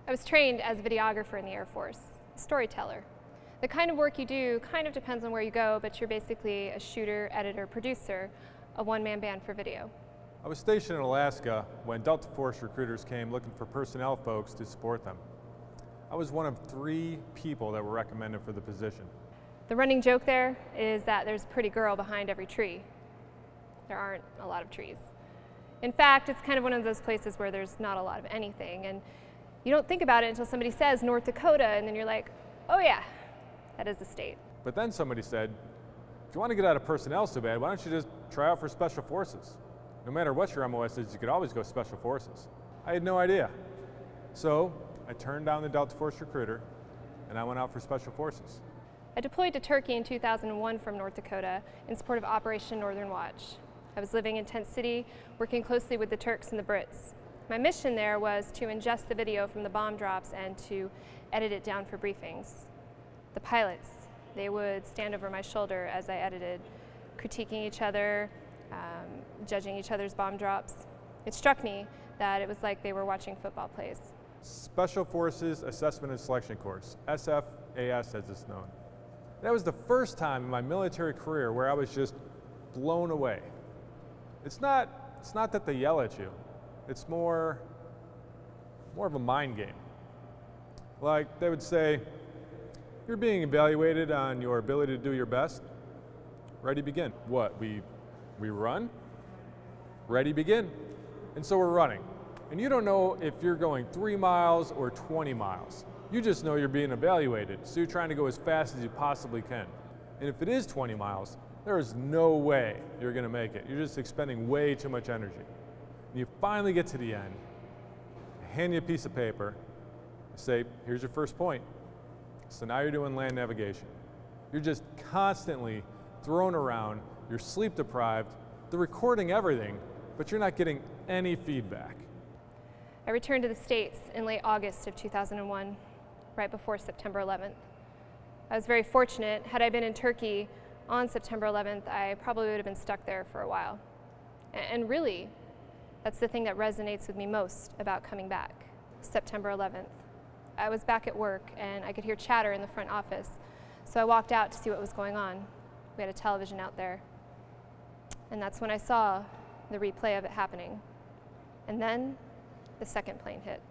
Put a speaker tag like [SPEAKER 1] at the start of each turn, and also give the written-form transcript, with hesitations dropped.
[SPEAKER 1] I was trained as a videographer in the Air Force, a storyteller. The kind of work you do kind of depends on where you go, but you're basically a shooter, editor, producer, a one-man band for video.
[SPEAKER 2] I was stationed in Alaska when Delta Force recruiters came looking for personnel folks to support them. I was one of 3 people that were recommended for the position.
[SPEAKER 1] The running joke there is that there's a pretty girl behind every tree. There aren't a lot of trees. In fact, it's kind of one of those places where there's not a lot of anything, and you don't think about it until somebody says North Dakota, and then you're like, oh yeah, that is the state.
[SPEAKER 2] But then somebody said, if you want to get out of personnel so bad, why don't you just try out for Special Forces? No matter what your MOS is, you could always go Special Forces. I had no idea. So I turned down the Delta Force recruiter, and I went out for Special Forces.
[SPEAKER 1] I deployed to Turkey in 2001 from North Dakota in support of Operation Northern Watch. I was living in Tent City, working closely with the Turks and the Brits. My mission there was to ingest the video from the bomb drops and to edit it down for briefings. The pilots, they would stand over my shoulder as I edited, critiquing each other, judging each other's bomb drops. It struck me that it was like they were watching football plays.
[SPEAKER 2] Special Forces Assessment and Selection Course, SFAS as it's known. That was the first time in my military career where I was just blown away. It's not that they yell at you. It's more of a mind game. Like they would say, you're being evaluated on your ability to do your best. Ready, begin. What, we run? Ready, begin. And so we're running. And you don't know if you're going 3 miles or 20 miles. You just know you're being evaluated, so you're trying to go as fast as you possibly can. And if it is 20 miles, there is no way you're going to make it. You're just expending way too much energy. And you finally get to the end, they hand you a piece of paper, and say, here's your first point. So now you're doing land navigation. You're just constantly thrown around, you're sleep deprived, they're recording everything, but you're not getting any feedback.
[SPEAKER 1] I returned to the States in late August of 2001, right before September 11th. I was very fortunate. Had I been in Turkey on September 11th, I probably would have been stuck there for a while. And really, that's the thing that resonates with me most about coming back. September 11th. I was back at work and I could hear chatter in the front office, so I walked out to see what was going on. We had a television out there. And that's when I saw the replay of it happening. And then the second plane hit.